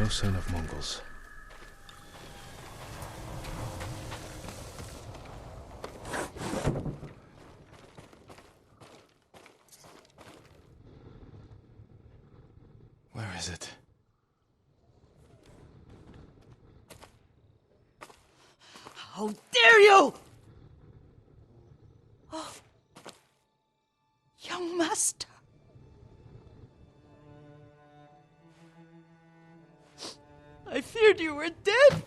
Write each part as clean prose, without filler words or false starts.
no sign of Mongols. Where is it? How dare you! Oh, young master. I feared you were dead.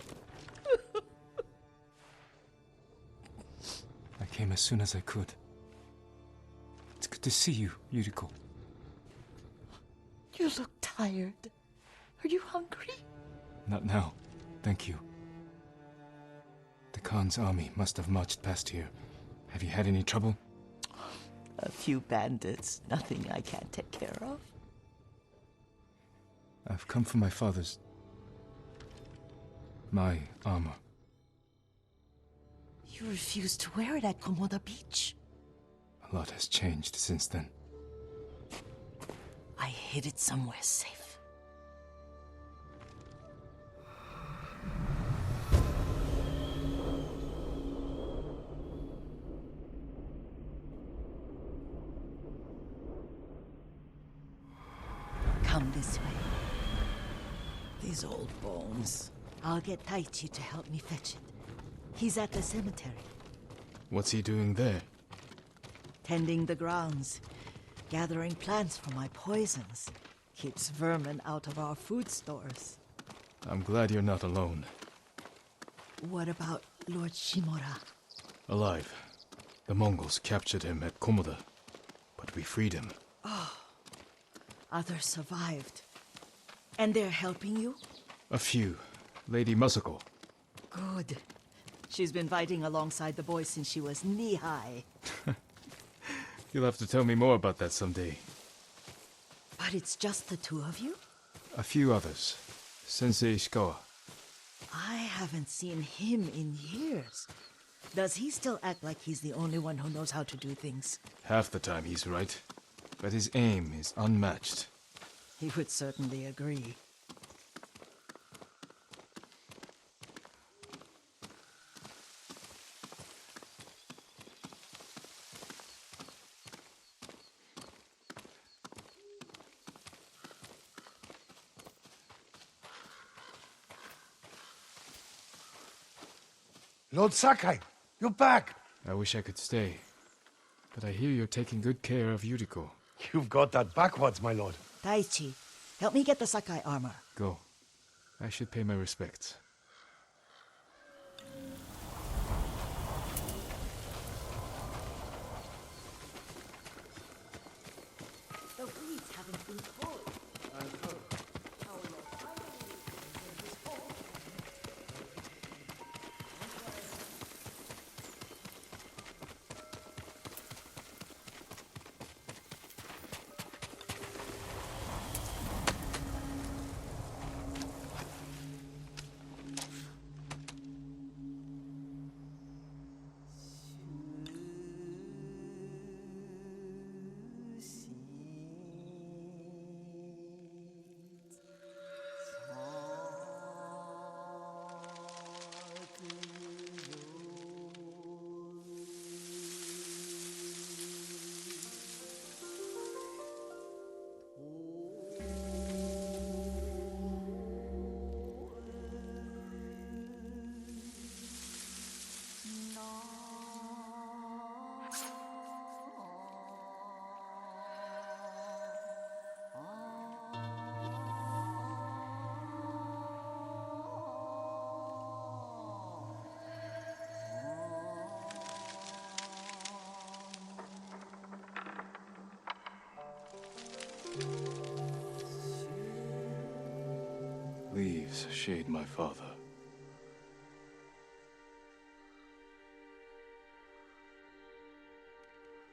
I came as soon as I could. It's good to see you, Yuriko. You look tired. Are you hungry? Not now, thank you. The Khan's army must have marched past here. Have you had any trouble? A few bandits. Nothing I can't take care of. I've come for my father's... my armor. You refused to wear it at Komoda Beach. A lot has changed since then. I hid it somewhere safe. Come this way. These old bones. I'll get Taichi to help me fetch it. He's at the cemetery. What's he doing there? Tending the grounds. Gathering plants for my poisons. Keeps vermin out of our food stores. I'm glad you're not alone. What about Lord Shimura? Alive. The Mongols captured him at Komoda, but we freed him. Others survived. And they're helping you? A few. Lady Masako. Good. She's been fighting alongside the boys since she was knee-high. You'll have to tell me more about that someday. But it's just the two of you? A few others. Sensei Ishikawa. I haven't seen him in years. Does he still act like he's the only one who knows how to do things? Half the time he's right, but his aim is unmatched. He would certainly agree. Lord Sakai, you're back. I wish I could stay, but I hear you're taking good care of Yuriko. You've got that backwards, my lord. Taichi, help me get the Sakai armor. Go. I should pay my respects. The weeds haven't been pulled. Leaves shade my father.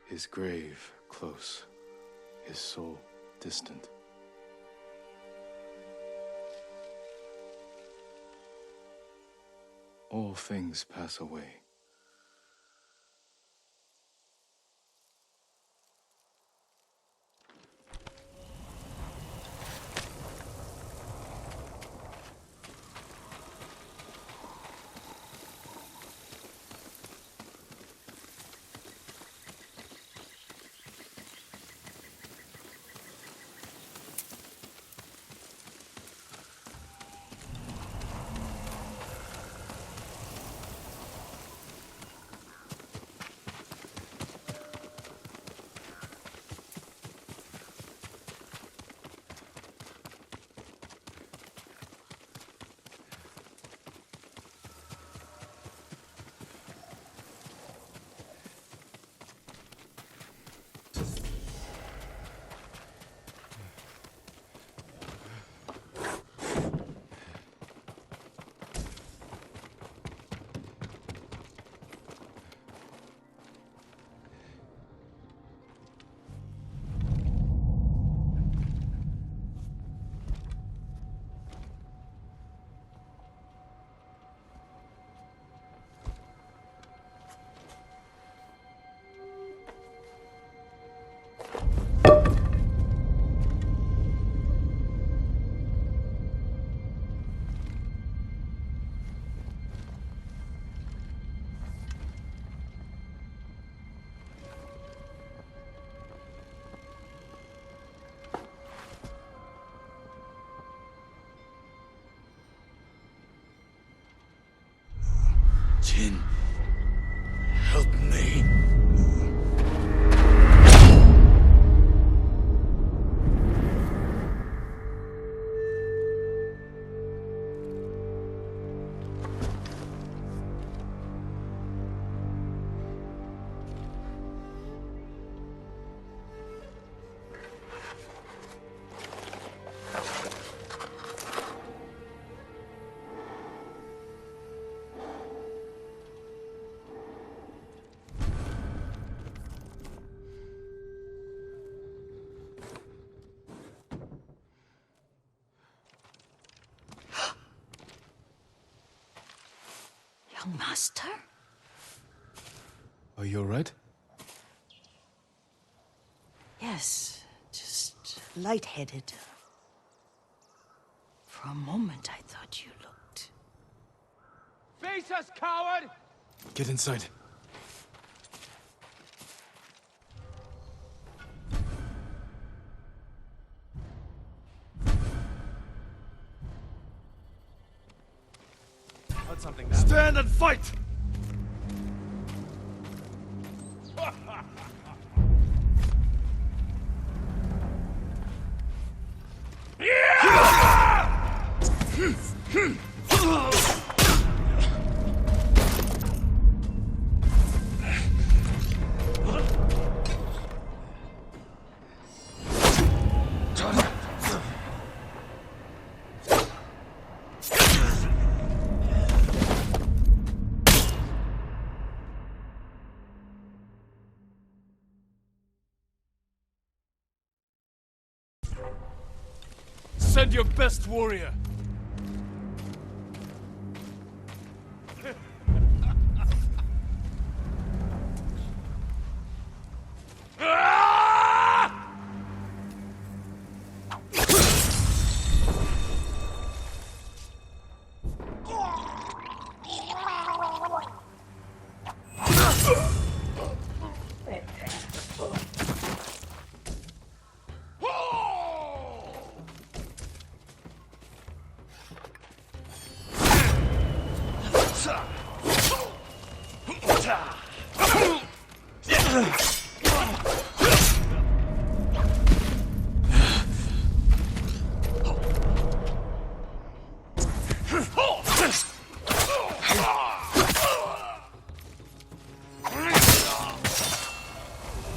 His grave close, his soul distant. All things pass away. Jin, help me. Young master? Are you alright? Yes, just lightheaded. For a moment, I thought you looked... Face us, coward! Get inside. Heard something Stand and fight! Send your best warrior!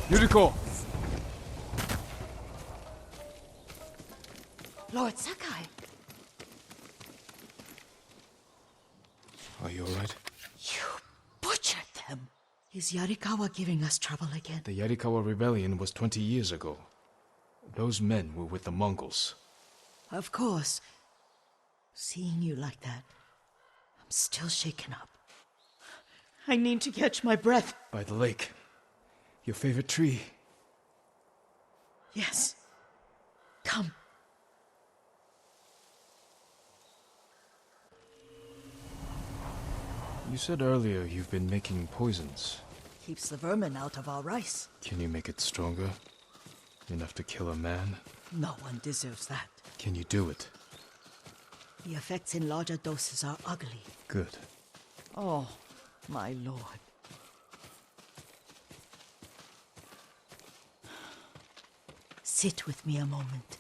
Yuriko! Lord Sakai, Are you alright? you butchered them. Is Yarikawa giving us trouble again? The Yarikawa rebellion was 20 years ago. Those men were with the Mongols. Of course. Seeing you like that, I'm still shaken up. I need to catch my breath. By the lake. Your favorite tree. Yes. Come. You said earlier you've been making poisons. Keeps the vermin out of our rice. Can you make it stronger? Enough to kill a man? No one deserves that. Can you do it? The effects in larger doses are ugly. Good. Oh, my lord. Sit with me a moment.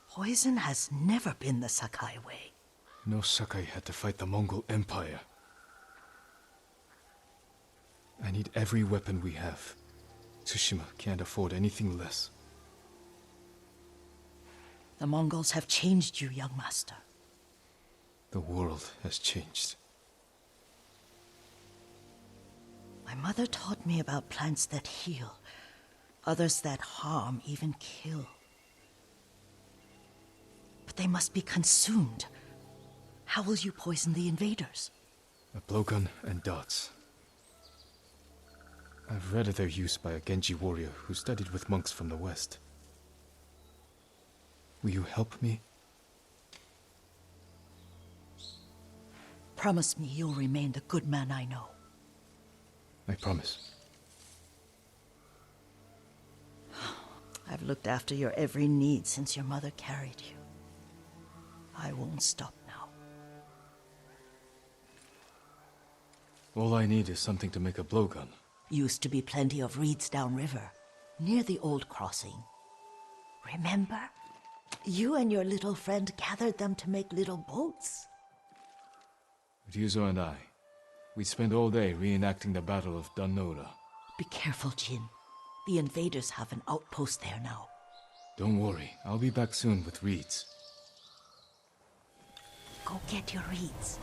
Poison has never been the Sakai way. No Sakai had to fight the Mongol Empire. I need every weapon we have. Tsushima can't afford anything less. The Mongols have changed you, young master. The world has changed. My mother taught me about plants that heal, others that harm, even kill. But they must be consumed. How will you poison the invaders? A blowgun and darts. I've read of their use by a Genji warrior who studied with monks from the west. Will you help me? Promise me you'll remain the good man I know. I promise. I've looked after your every need since your mother carried you. I won't stop now. All I need is something to make a blowgun. Used to be plenty of reeds downriver, near the old crossing. Remember? You and your little friend gathered them to make little boats. Ryuzo and I, we'd spend all day reenacting the Battle of Danora. Be careful, Jin. The invaders have an outpost there now. Don't worry, I'll be back soon with reeds. Go get your reeds.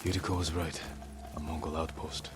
Yuriko was right. A Mongol outpost.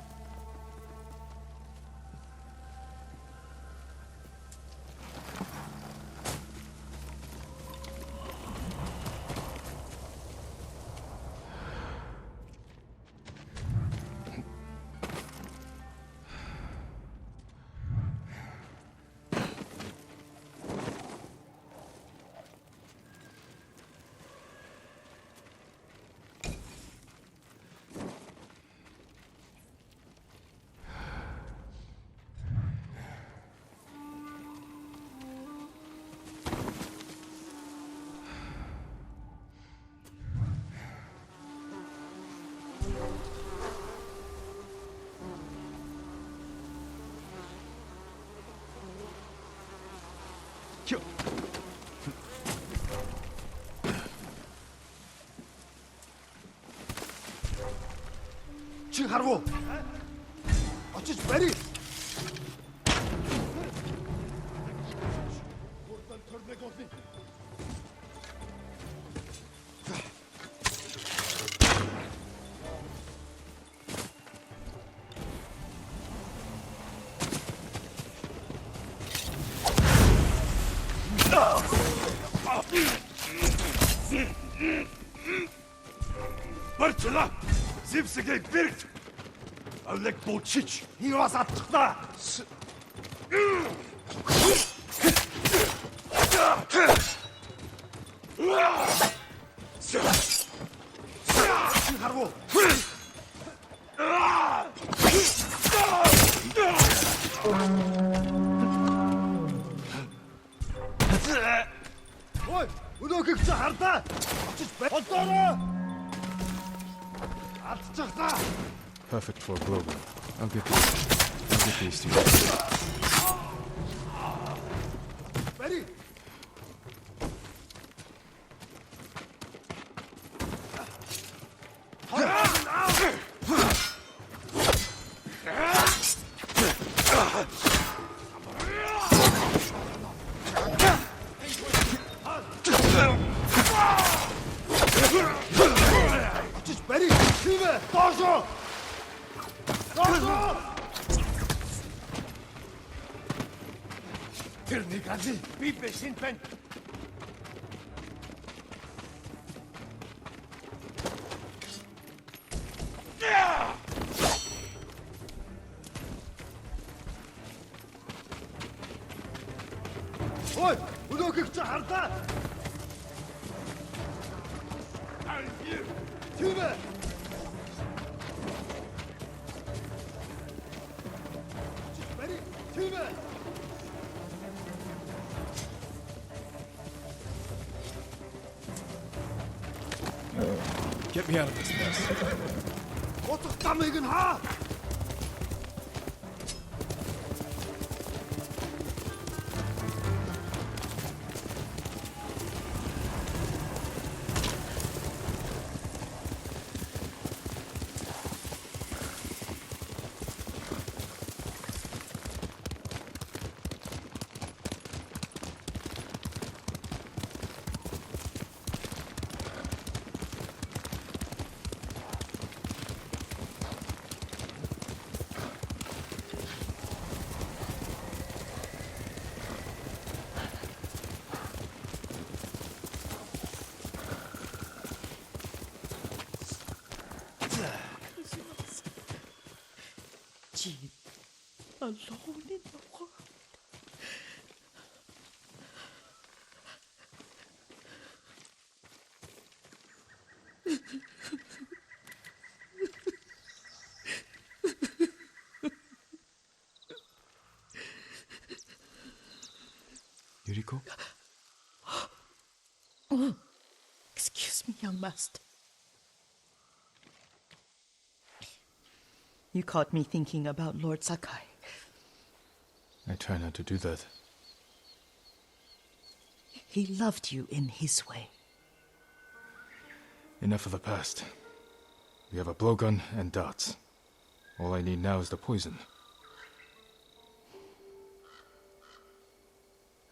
Чи харгу? Очиж барь. Барчла! Зевсэгэй бэрт! Алек болчич! Хивас атхна! Харгу! Ой, өнөөгөө хардаа. Очиж бодоорой. Атчихлаа. Perfect for a blowgun. I'll get these to you. Ready? Just ready? Team, Dojo! Dojo! Тэрний гази би бэшин байна. Ой, өнөөгөө чи хардаа. Team! Ready? Team! Get me out of this mess. Утга тамыг нь хаа. Jean, alone in the world. Yuriko? Excuse me, young master. You caught me thinking about Lord Sakai. I try not to do that. He loved you in his way. Enough of the past. We have a blowgun and darts. All I need now is the poison.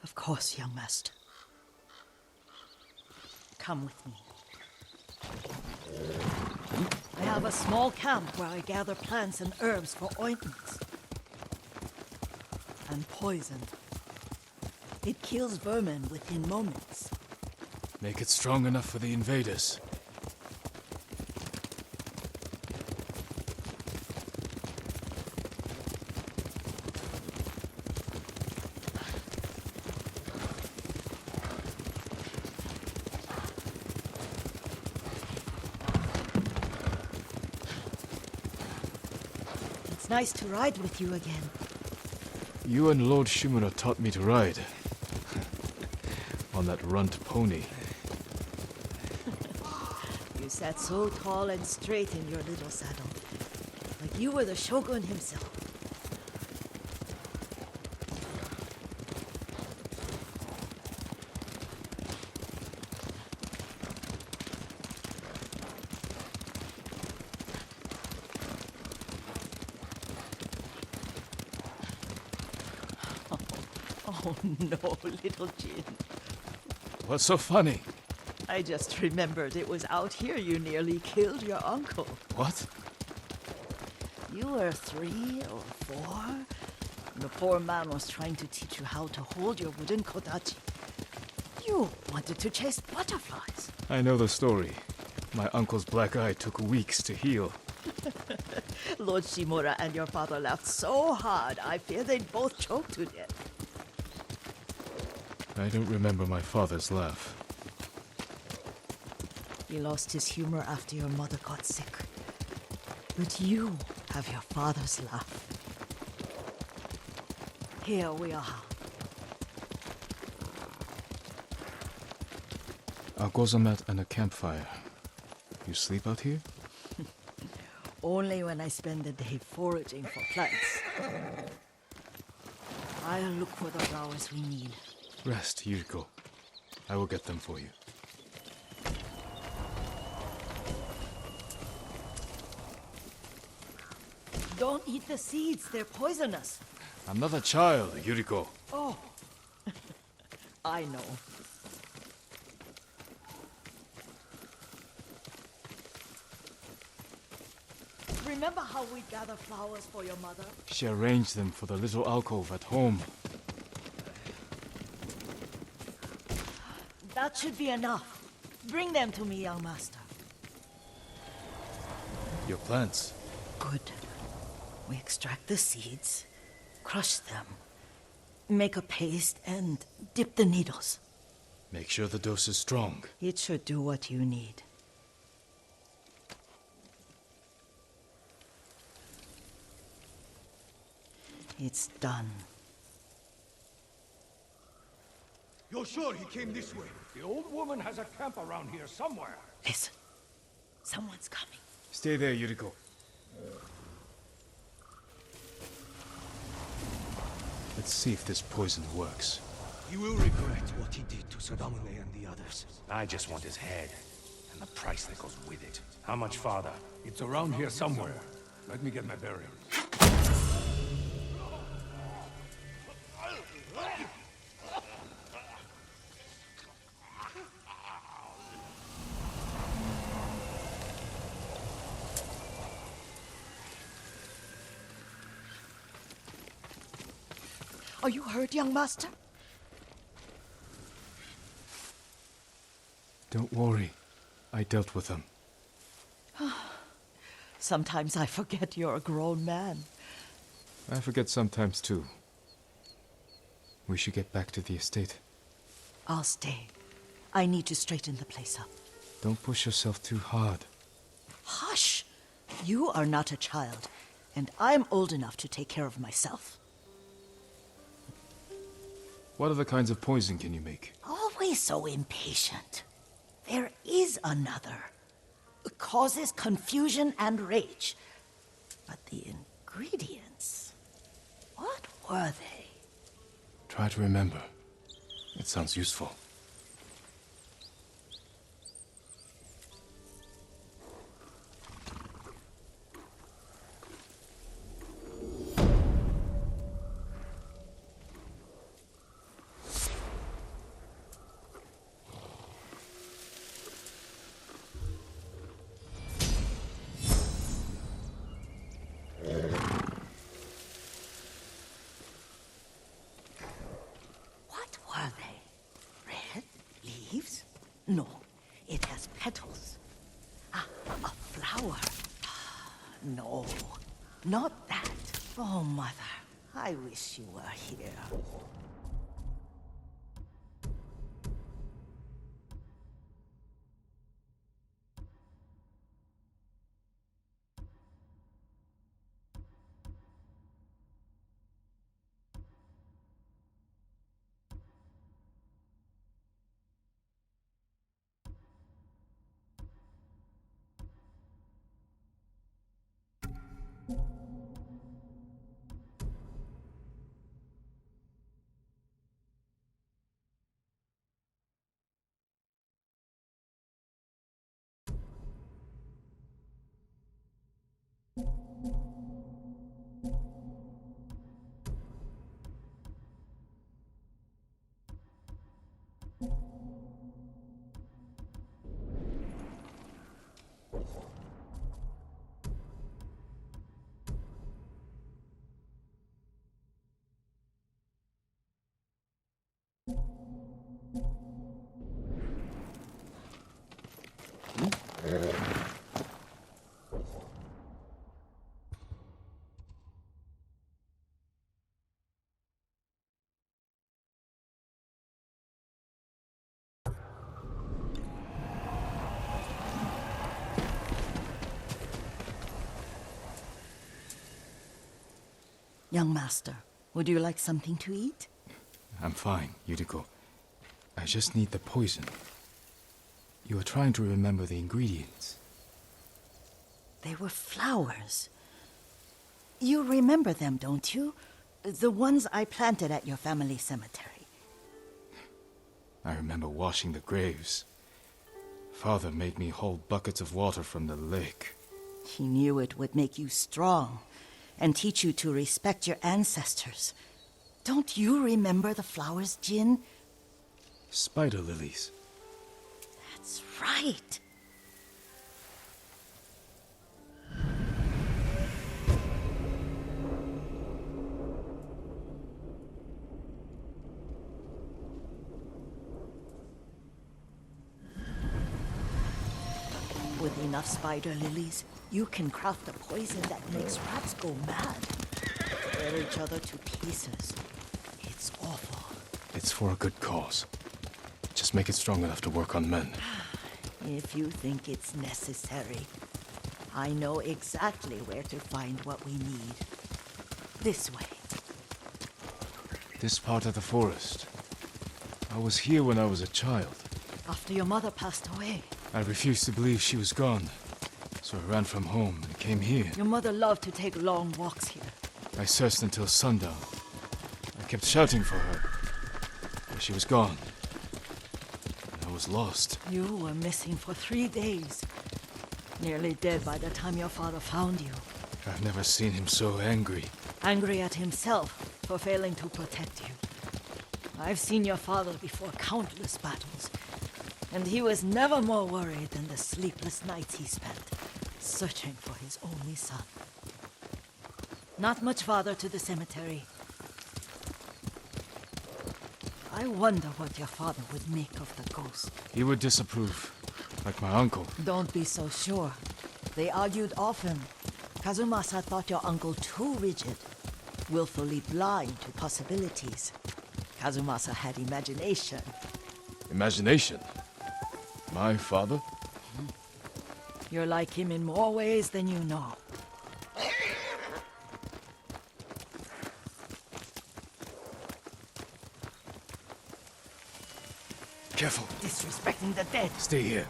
Of course, young master. Come with me. I have a small camp where I gather plants and herbs for ointments. And poison. It kills vermin within moments. Make it strong enough for the invaders. It's nice to ride with you again. You and Lord Shimura taught me to ride. On that runt pony. You sat so tall and straight in your little saddle. Like you were the shogun himself. Oh no, little Jin. What's so funny? I just remembered it was out here you nearly killed your uncle. What? You were 3 or 4. The poor man was trying to teach you how to hold your wooden kodachi. You wanted to chase butterflies. I know the story. My uncle's black eye took weeks to heal. Lord Shimura and your father laughed so hard, I fear they'd both choke to death. I don't remember my father's laugh. He lost his humor after your mother got sick. But you have your father's laugh. Here we are. A gozamat and a campfire. You sleep out here? Only when I spend the day foraging for plants. I'll look for the flowers we need. Rest, Yuriko. I will get them for you. Don't eat the seeds, they're poisonous. I'm not a child, Yuriko. Oh, I know. Remember how we gather flowers for your mother? She arranged them for the little alcove at home. That should be enough. Bring them to me, young master. Your plants. Good. We extract the seeds, crush them, make a paste, and dip the needles. Make sure the dose is strong. It should do what you need. It's done. You're sure he came this way? The old woman has a camp around here somewhere. Listen. Someone's coming. Stay there, Yuriko. Let's see if this poison works. He will regret what he did to Sadamune and the others. I just want his head, and the price that goes with it. How much farther? It's around here somewhere. Let me get my bearings. Are you hurt, young master? Don't worry. I dealt with them. Sometimes I forget you're a grown man. I forget sometimes too. We should get back to the estate. I'll stay. I need to straighten the place up. Don't push yourself too hard. Hush! You are not a child, and I'm old enough to take care of myself. What other kinds of poison can you make? Always so impatient. There is another. It causes confusion and rage. But the ingredients... what were they? Try to remember. It sounds useful. What were they? Red leaves? No, it has petals. Ah, a flower. No, not that. Oh, Mother, I wish you were here. Young master, would you like something to eat? I'm fine, Yuriko. I just need the poison. You are trying to remember the ingredients. They were flowers. You remember them, don't you? The ones I planted at your family cemetery. I remember washing the graves. Father made me hold buckets of water from the lake. He knew it would make you strong and teach you to respect your ancestors. Don't you remember the flowers, Jin? Spider lilies. That's right. With enough spider lilies, you can craft a poison that makes rats go mad. Tear each other to pieces. It's awful. It's for a good cause. Just make it strong enough to work on men. If you think it's necessary, I know exactly where to find what we need. This way. This part of the forest. I was here when I was a child. After your mother passed away. I refused to believe she was gone. So I ran from home and came here. Your mother loved to take long walks here. I searched until sundown. I kept shouting for her. But she was gone. And I was lost. You were missing for 3 days. Nearly dead by the time your father found you. I've never seen him so angry. Angry at himself for failing to protect you. I've seen your father before countless battles. And he was never more worried than the sleepless nights he spent searching for his only son. Not much farther to the cemetery. I wonder what your father would make of the ghost. He would disapprove, like my uncle. Don't be so sure. They argued often. Kazumasa thought your uncle too rigid. willfully blind to possibilities. Kazumasa had imagination. Imagination? My father? You're like him in more ways than you know. Careful. Disrespecting the dead. Stay here.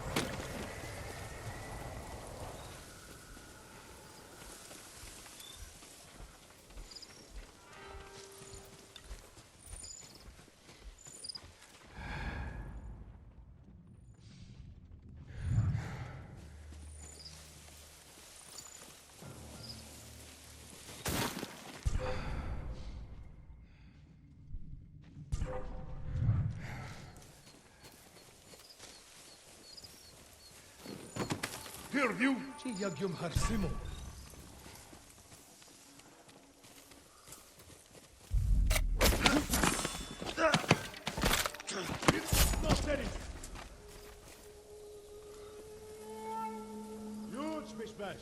Hear you? Not steady. Huge fish bash.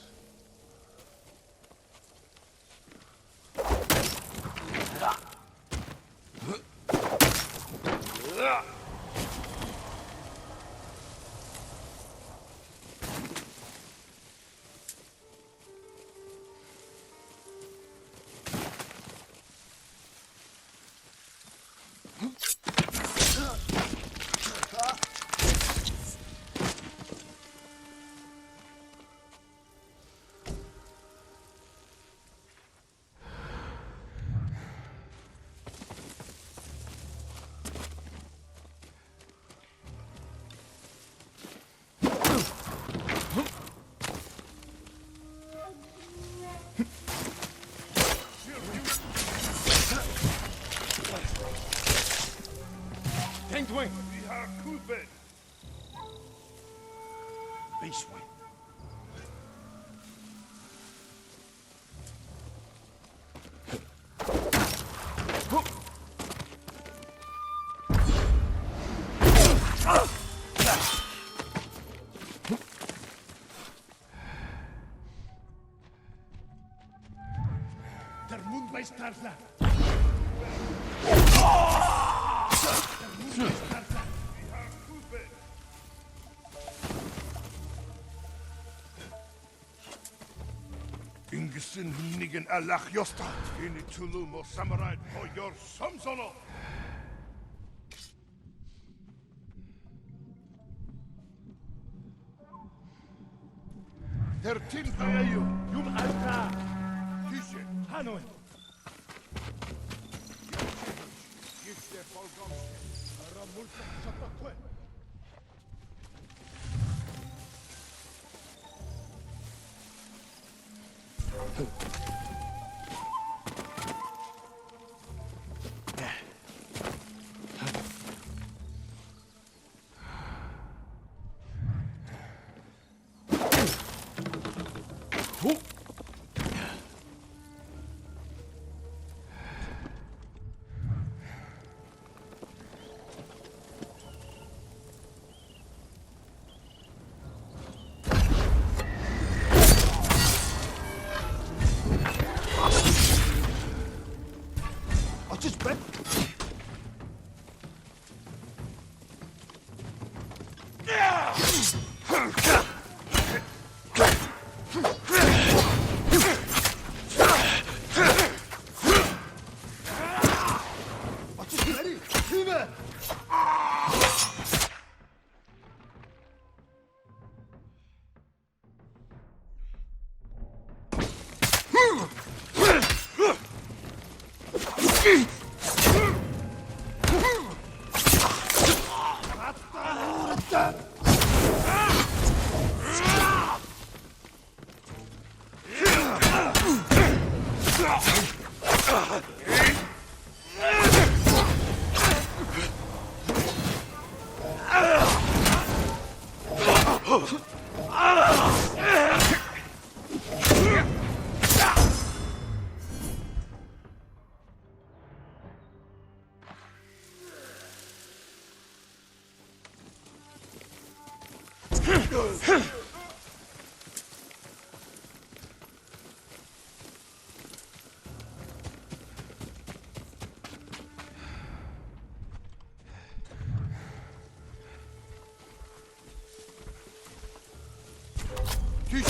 Wing. We are Kubed. Beast wing. Der Moonbase Tarzan. Ingesin Nigan Allah Yosta. Ini Tulum or Samurai or your Samsono. Tertin Hayayu. Yum Alta. Tishin. Hanoi. Gifte Polgomske. Ramulta Chapakwe. Did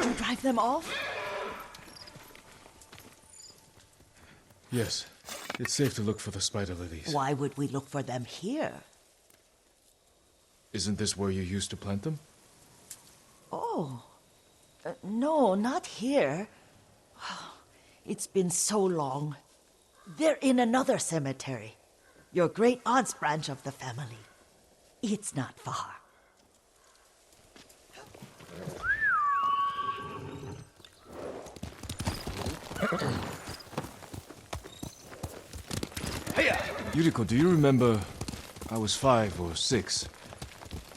you drive them off? Yes. It's safe to look for the spider lilies. Why would we look for them here? Isn't this where you used to plant them? Oh. No, not here. It's been so long. They're in another cemetery. Your great aunt's branch of the family. It's not far. Yuriko, do you remember? I was 5 or 6.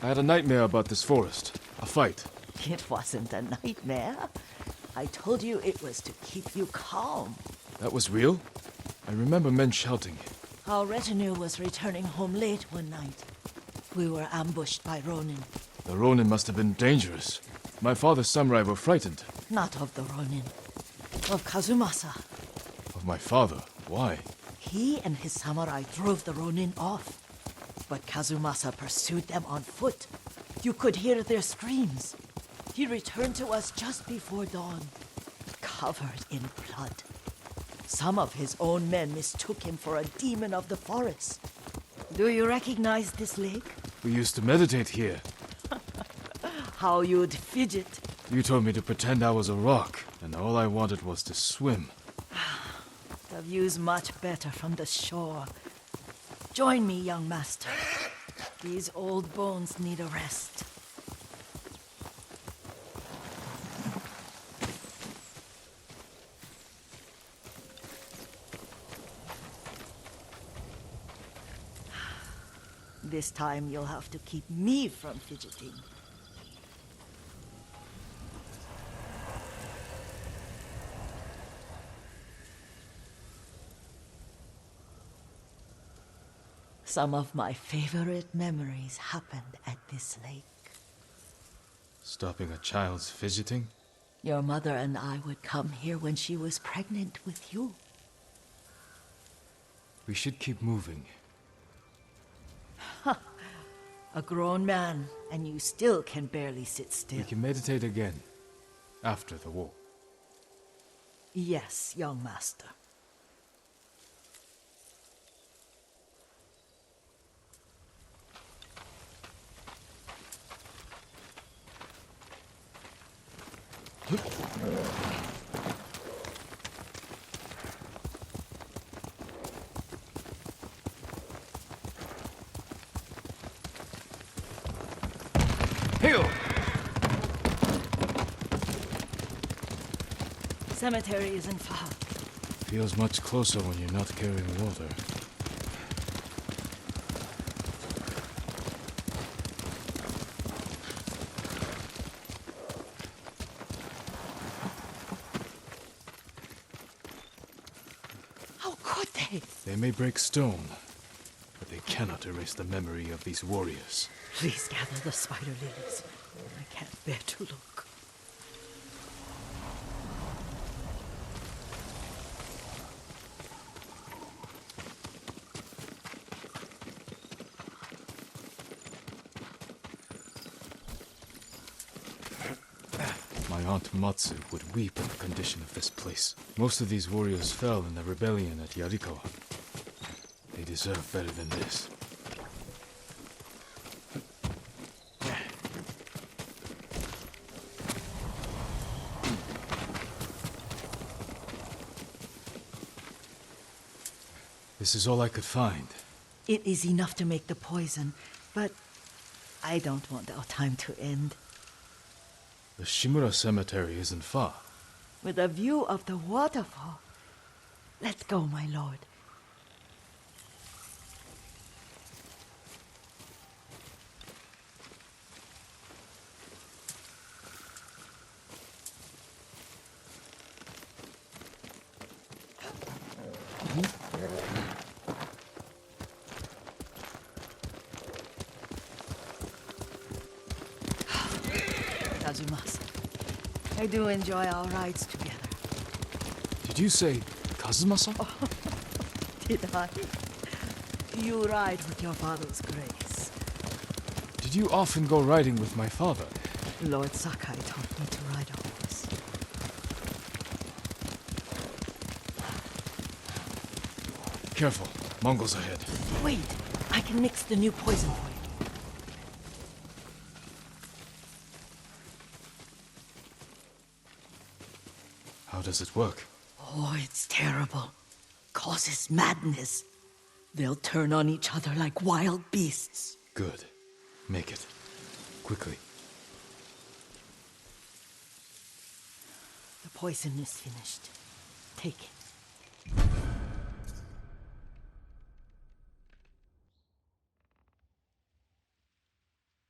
I had a nightmare about this forest. A fight. It wasn't a nightmare. I told you it was to keep you calm. That was real? I remember men shouting. Our retinue was returning home late one night. We were ambushed by Ronin. The Ronin must have been dangerous. My father's samurai were frightened. Not of the Ronin. Of Kazumasa. Of my father? Why? He and his samurai drove the Ronin off. But Kazumasa pursued them on foot. You could hear their screams. He returned to us just before dawn, covered in blood. Some of his own men mistook him for a demon of the forest. Do you recognize this lake? We used to meditate here. How you'd fidget. You told me to pretend I was a rock, and all I wanted was to swim. The view's much better from the shore. Join me, young master. These old bones need a rest. This time you'll have to keep me from fidgeting. Some of my favorite memories happened at this lake. Stopping a child's fidgeting? Your mother and I would come here when she was pregnant with you. We should keep moving. A grown man, and you still can barely sit still. We can meditate again. After the war. Yes, young master. Heel! Cemetery isn't far. Feels much closer when you're not carrying water. How could they? They may break stone, but they cannot erase the memory of these warriors. Please gather the spider lilies. I can't bear to look. My aunt Matsu would weep at the condition of this place. Most of these warriors fell in the rebellion at Yarikawa. They deserve better than this. This is all I could find. It is enough to make the poison, but I don't want our time to end. The Shimura Cemetery isn't far. With a view of the waterfall. Let's go, my lord. Kazumasa, I do enjoy our rides together. Did you say Kazumasa? Did I? You ride with your father's grace. Did you often go riding with my father? Lord Sakai taught me to ride a horse. Careful, Mongols ahead. Wait, I can mix the new poison for you. How does it work? Oh, it's terrible. Causes madness. They'll turn on each other like wild beasts. Good. Make it. Quickly. The poison is finished. Take it.